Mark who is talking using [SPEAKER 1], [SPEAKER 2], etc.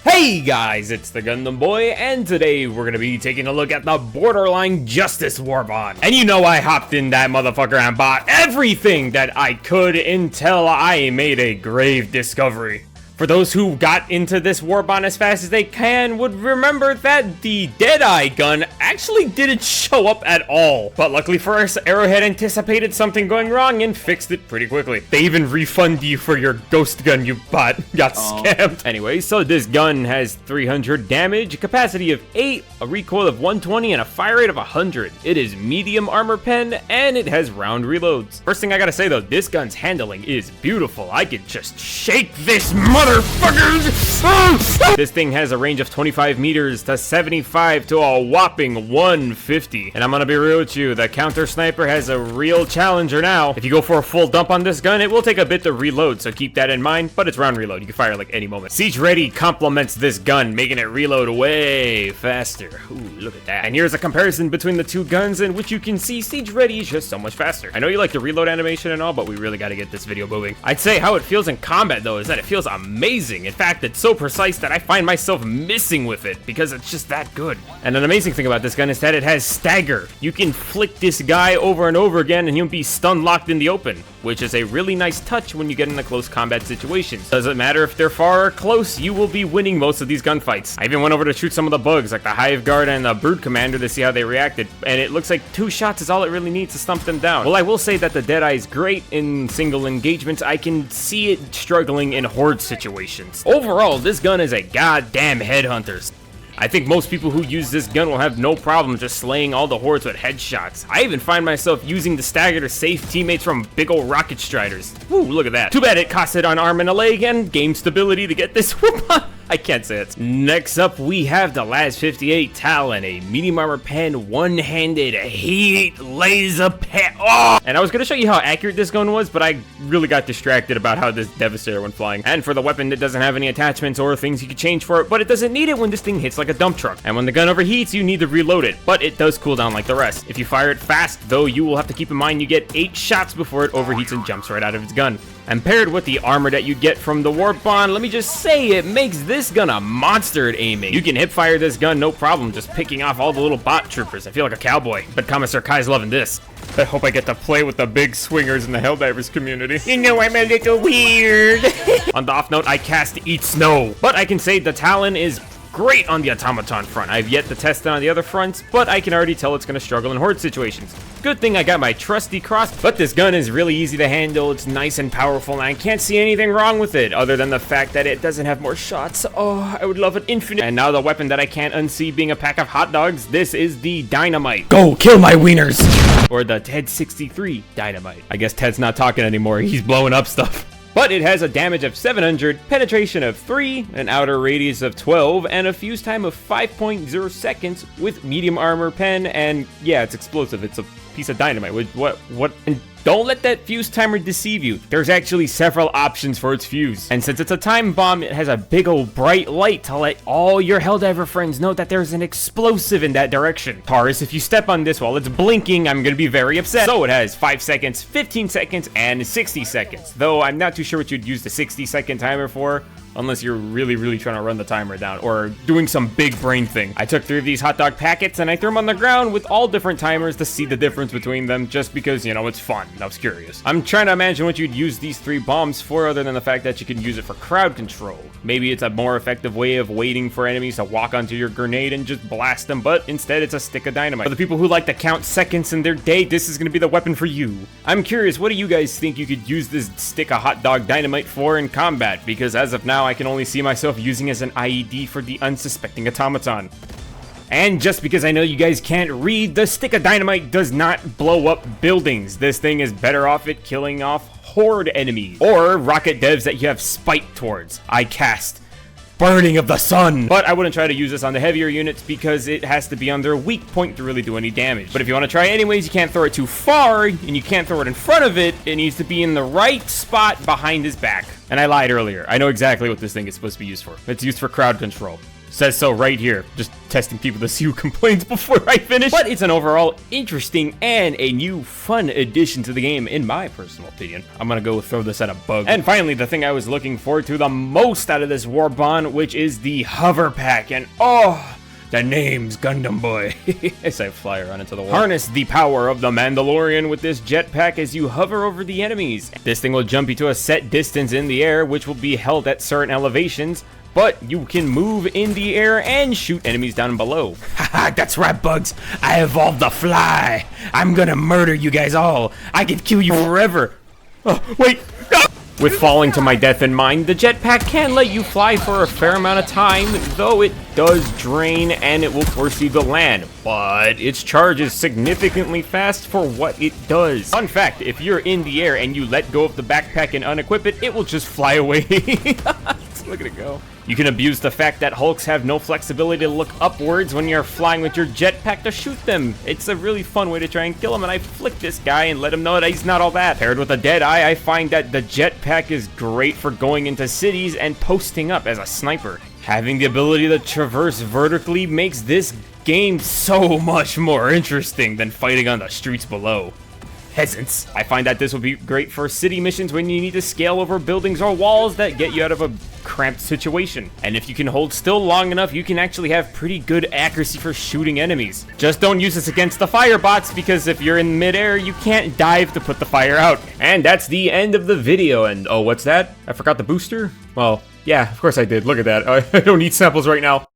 [SPEAKER 1] Hey guys, it's the Gundam Boy, and today we're gonna be taking a look at the Borderline Justice Warbond. And you know I hopped in that motherfucker and bought everything that I could until I made a grave discovery. For those who got into this Warbond as fast as they can would remember that the Deadeye gun actually didn't show up at all. But luckily for us, Arrowhead anticipated something going wrong and fixed it pretty quickly. They even refund you for your ghost gun you got scammed. Anyway, so this gun has 300 damage, a capacity of 8, a recoil of 120, and a fire rate of 100. It is medium armor pen, and it has round reloads. First thing I gotta say though, this gun's handling is beautiful. I could just shake this motherfuckers! This thing has a range of 25 meters to 75 to a whopping 150. And I'm gonna be real with you, the counter sniper has a real challenger now. If you go for a full dump on this gun, it will take a bit to reload, so keep that in mind, but it's round reload. You can fire like any moment. Siege Ready complements this gun, making it reload way faster. Ooh, look at that. And here's a comparison between the two guns in which you can see Siege Ready is just so much faster. I know you like the reload animation and all, but we really gotta get this video moving. I'd say how it feels in combat though is that it feels amazing. In fact, it's so precise that I find myself missing with it because it's just that good. And an amazing thing about this gun is that it has stagger. You can flick this guy over and over again and he'll be stun locked in the open, which is a really nice touch when you get into close combat situations. Doesn't matter if they're far or close, you will be winning most of these gunfights. I even went over to shoot some of the bugs like the Hive Guard and the Brood Commander to see how they reacted, and it looks like 2 shots is all it really needs to stump them down. Well, I will say that the Deadeye is great in single engagements. I can see it struggling in horde situations. Overall, this gun is a goddamn headhunter. I think most people who use this gun will have no problem just slaying all the hordes with headshots. I even find myself using the stagger to save teammates from big ol' rocket striders. Woo, look at that. Too bad it costed an arm and a leg and game stability to get this whoop. I can't say it. Next up, we have the Las 58 Talon, a medium armor pen, one-handed heat laser pen. Oh! And I was gonna show you how accurate this gun was, but I really got distracted about how this Devastator went flying. And for the weapon, it doesn't have any attachments or things you can change for it, but it doesn't need it when this thing hits like a dump truck. And when the gun overheats, you need to reload it, but it does cool down like the rest. If you fire it fast, though, you will have to keep in mind you get 8 shots before it overheats and jumps right out of its gun. And paired with the armor that you get from the Warbond, let me just say it makes this gun a monster at aiming. You can hip fire this gun no problem, just picking off all the little bot troopers. I feel like a cowboy, but Commissar Kai's loving this. I hope I get to play with the big swingers in the Helldivers community. You know I'm a little weird. On the off note, I cast Eat Snow, but I can say the Talon is great on the automaton front. I've yet to test it on the other fronts, but I can already tell it's gonna struggle in horde situations. Good thing I got my trusty cross, but this gun is really easy to handle. It's nice and powerful, and I can't see anything wrong with it, other than the fact that it doesn't have more shots. Oh, I would love an infinite. And now the weapon that I can't unsee being a pack of hot dogs, this is the dynamite. Go kill my wieners! Or the Ted 63 dynamite. I guess Ted's not talking anymore, he's blowing up stuff. But it has a damage of 700, penetration of 3, an outer radius of 12, and a fuse time of 5.0 seconds with medium armor pen, and yeah, it's explosive. It's a piece of dynamite. What? And don't let that fuse timer deceive you. There's actually several options for its fuse. And since it's a time bomb, it has a big old bright light to let all your Helldiver friends know that there's an explosive in that direction. Taurus, if you step on this while it's blinking, I'm gonna be very upset. So it has 5 seconds, 15 seconds, and 60 seconds. Though I'm not too sure what you'd use the 60-second timer for, unless you're really trying to run the timer down or doing some big brain thing. I took 3 of these hot dog packets and I threw them on the ground with all different timers to see the difference between them, just because, you know, it's fun. I was curious. I'm trying to imagine what you'd use these 3 bombs for, other than the fact that you can use it for crowd control. Maybe it's a more effective way of waiting for enemies to walk onto your grenade and just blast them, but instead it's a stick of dynamite. For the people who like to count seconds in their day, this is going to be the weapon for you. I'm curious, what do you guys think you could use this stick of hot dog dynamite for in combat? Because as of now, I can only see myself using as an IED for the unsuspecting automaton. And just because I know you guys can't read, the stick of dynamite does not blow up buildings. This thing is better off at killing off horde enemies or rocket devs that you have spite towards. I cast Burning of the Sun, but I wouldn't try to use this on the heavier units because it has to be on their weak point to really do any damage. But if you want to try anyways, you can't throw it too far and you can't throw it in front of it. It needs to be in the right spot behind his back. And I lied earlier. I know exactly what this thing is supposed to be used for. It's used for crowd control. Says so right here. Just testing people to see who complains before I finish. But it's an overall interesting and a new fun addition to the game, in my personal opinion. I'm gonna go throw this at a bug. And finally, the thing I was looking forward to the most out of this Warbond, which is the hover pack. And oh, the name's Gundam Boy. As I fly around into the wall. Harness the power of the Mandalorian with this jetpack as you hover over the enemies. This thing will jump you to a set distance in the air, which will be held at certain elevations, but you can move in the air and shoot enemies down below. Haha, that's right, Bugs. I evolved the fly. I'm gonna murder you guys all. I can kill you forever. Oh, wait. Ah! With falling to my death in mind, the jetpack can let you fly for a fair amount of time, though it does drain and it will force you to land. But its charge is significantly fast for what it does. Fun fact, if you're in the air and you let go of the backpack and unequip it, it will just fly away. Look at it go. You can abuse the fact that Hulks have no flexibility to look upwards when you're flying with your jetpack to shoot them. It's a really fun way to try and kill him, and I flick this guy and let him know that he's not all that. Paired with a dead eye, I find that the jetpack is great for going into cities and posting up as a sniper. Having the ability to traverse vertically makes this game so much more interesting than fighting on the streets below. Peasants. I find that this will be great for city missions when you need to scale over buildings or walls that get you out of a cramped situation. And if you can hold still long enough, you can actually have pretty good accuracy for shooting enemies. Just don't use this against the fire bots, because if you're in midair, you can't dive to put the fire out. And that's the end of the video. And oh, what's that? I forgot the booster? Well, yeah, of course I did. Look at that. I don't need samples right now.